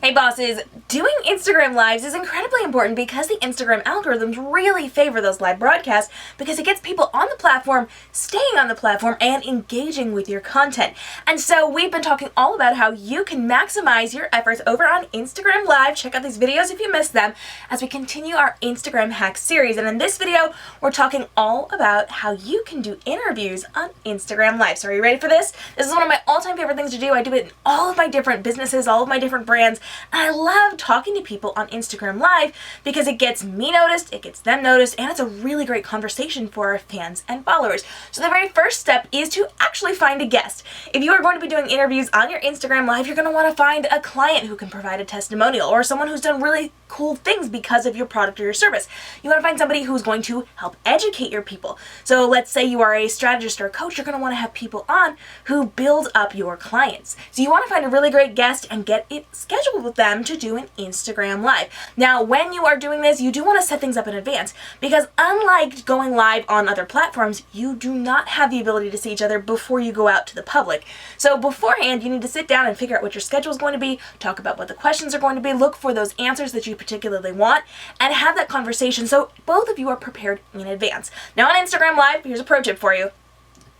Hey bosses, doing Instagram Lives is incredibly important because the Instagram algorithms really favor those live broadcasts because it gets people on the platform, staying on the platform, and engaging with your content. And so we've been talking all about how you can maximize your efforts over on Instagram Live. Check out these videos if you missed them as we continue our Instagram Hacks series. And in this video, we're talking all about how you can do interviews on Instagram Live. So are you ready for this? This is one of my all-time favorite things to do. I do it in all of my different businesses, all of my different brands. And I love talking to people on Instagram Live because it gets me noticed, it gets them noticed, and it's a really great conversation for our fans and followers. So the very first step is to actually find a guest. If you are going to be doing interviews on your Instagram Live, you're going to want to find a client who can provide a testimonial or someone who's done really cool things because of your product or your service. You want to find somebody who's going to help educate your people. So let's say you are a strategist or a coach, you're going to want to have people on who build up your clients. So you want to find a really great guest and get it scheduled with them to do an Instagram Live. Now, when you are doing this, you do want to set things up in advance because unlike going live on other platforms, you do not have the ability to see each other before you go out to the public. So beforehand, you need to sit down and figure out what your schedule is going to be, talk about what the questions are going to be, look for those answers that you particularly want, and have that conversation so both of you are prepared in advance. Now on Instagram Live, here's a pro tip for you.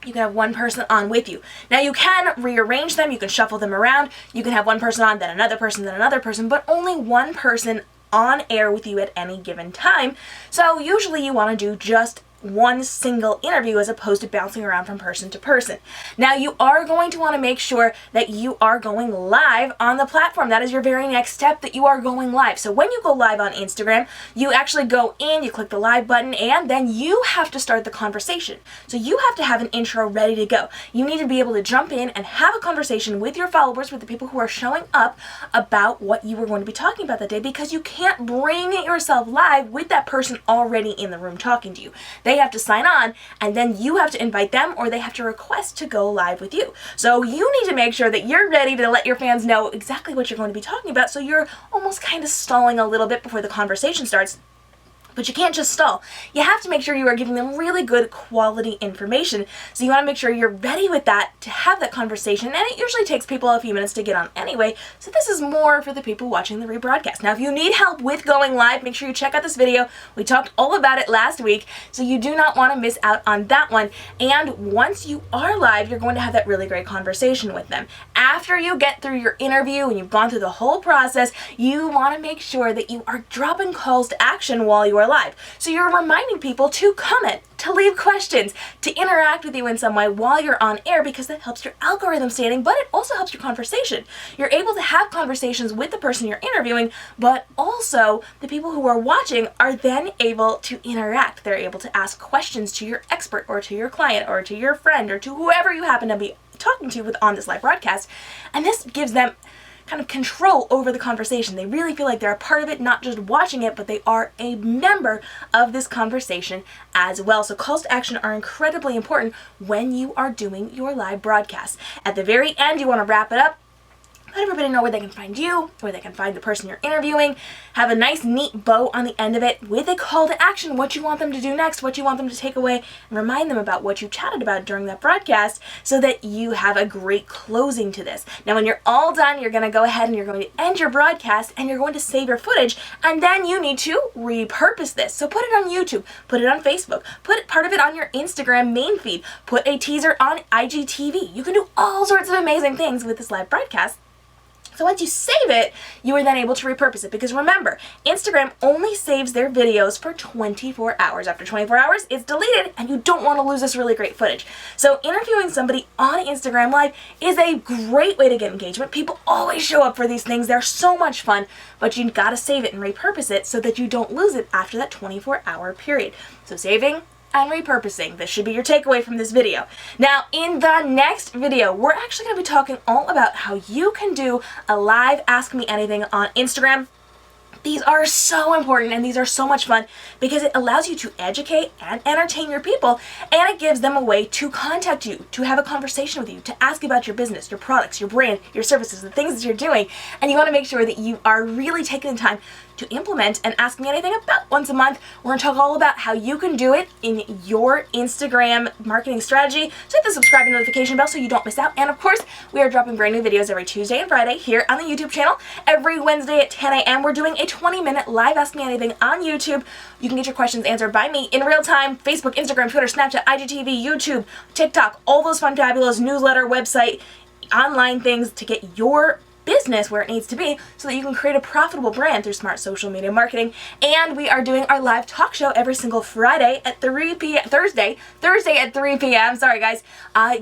You can have one person on with you. Now you can rearrange them, you can shuffle them around, you can have one person on, then another person, but only one person on air with you at any given time. So usually you want to do just one single interview as opposed to bouncing around from person to person. Now you are going to want to make sure that you are going live on the platform. That is your very next step, that you are going live. So when you go live on Instagram, you actually go in, you click the live button, and then you have to start the conversation. So you have to have an intro ready to go. You need to be able to jump in and have a conversation with your followers, with the people who are showing up, about what you were going to be talking about that day, because you can't bring yourself live with that person already in the room talking to you. They have to sign on, and then you have to invite them, or they have to request to go live with you. So you need to make sure that you're ready to let your fans know exactly what you're going to be talking about, so you're almost kind of stalling a little bit before the conversation starts. But you can't just stall. You have to make sure you are giving them really good quality information. So you want to make sure you're ready with that to have that conversation. And it usually takes people a few minutes to get on anyway. So this is more for the people watching the rebroadcast. Now, if you need help with going live, make sure you check out this video. We talked all about it last week, so you do not want to miss out on that one. And once you are live, you're going to have that really great conversation with them. After you get through your interview and you've gone through the whole process, you want to make sure that you are dropping calls to action while you are live. So you're reminding people to comment, to leave questions, to interact with you in some way while you're on air, because that helps your algorithm standing, but it also helps your conversation. You're able to have conversations with the person you're interviewing, but also the people who are watching are then able to interact. They're able to ask questions to your expert or to your client or to your friend or to whoever you happen to be talking to on this live broadcast, and this gives them kind of control over the conversation. They really feel like they're a part of it, not just watching it, but they are a member of this conversation as well. So calls to action are incredibly important when you are doing your live broadcast. At the very end, you want to wrap it up. Let everybody know where they can find you, where they can find the person you're interviewing. Have a nice, neat bow on the end of it with a call to action, what you want them to do next, what you want them to take away, and remind them about what you chatted about during that broadcast so that you have a great closing to this. Now, when you're all done, you're going to go ahead and you're going to end your broadcast and you're going to save your footage, and then you need to repurpose this. So put it on YouTube, put it on Facebook, put part of it on your Instagram main feed, put a teaser on IGTV. You can do all sorts of amazing things with this live broadcast. So once you save it, you are then able to repurpose it, because remember, Instagram only saves their videos for 24 hours. After 24 hours, it's deleted, and you don't want to lose this really great footage. So interviewing somebody on Instagram Live is a great way to get engagement. People always show up for these things. They're so much fun, but you've got to save it and repurpose it so that you don't lose it after that 24-hour period. So saving and repurposing. This should be your takeaway from this video. Now, in the next video, we're actually going to be talking all about how you can do a live Ask Me Anything on Instagram These are so important and these are so much fun because it allows you to educate and entertain your people, and it gives them a way to contact you, to have a conversation with you, to ask about your business, your products, your brand, your services, the things that you're doing. And you want to make sure that you are really taking the time to implement and ask me anything about once a month. We're going to talk all about how you can do it in your Instagram marketing strategy. So hit the subscribe and notification bell so you don't miss out. And of course, we are dropping brand new videos every Tuesday and Friday here on the YouTube channel. Every Wednesday at 10 a.m. we're doing a 20-minute live Ask Me Anything on YouTube. You can get your questions answered by me in real time. Facebook, Instagram, Twitter, Snapchat, IGTV, YouTube, TikTok, all those fun, fabulous newsletter, website, online things to get your business where it needs to be so that you can create a profitable brand through smart social media marketing. And we are doing our live talk show every single Friday at 3 p.m. Thursday at 3 p.m. Sorry guys.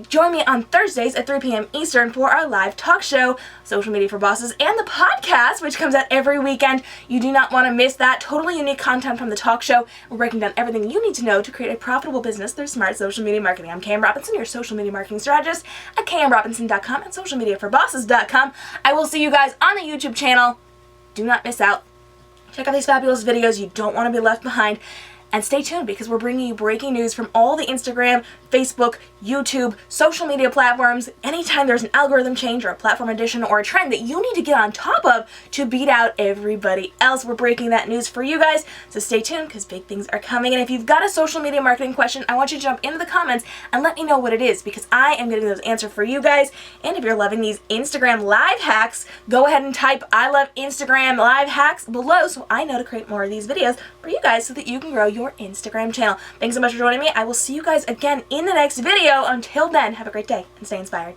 Join me on Thursdays at 3 p.m. Eastern for our live talk show, Social Media for Bosses, and the podcast, which comes out every weekend. You do not want to miss that. Totally unique content from the talk show. We're breaking down everything you need to know to create a profitable business through smart social media marketing. I'm Cam Robinson, your social media marketing strategist at camrobinson.com and socialmediaforbosses.com. I will see you guys on the YouTube channel. Do not miss out. Check out these fabulous videos. You don't want to be left behind. And stay tuned because we're bringing you breaking news from all the Instagram, Facebook, YouTube, social media platforms. Anytime there's an algorithm change or a platform addition or a trend that you need to get on top of to beat out everybody else, we're breaking that news for you guys. So stay tuned because big things are coming. And if you've got a social media marketing question, I want you to jump into the comments and let me know what it is because I am getting those answers for you guys. And if you're loving these Instagram live hacks, go ahead and type I love Instagram live hacks below so I know to create more of these videos for you guys so that you can grow your Instagram channel. Thanks so much for joining me. I will see you guys again in the next video. Until then, have a great day and stay inspired.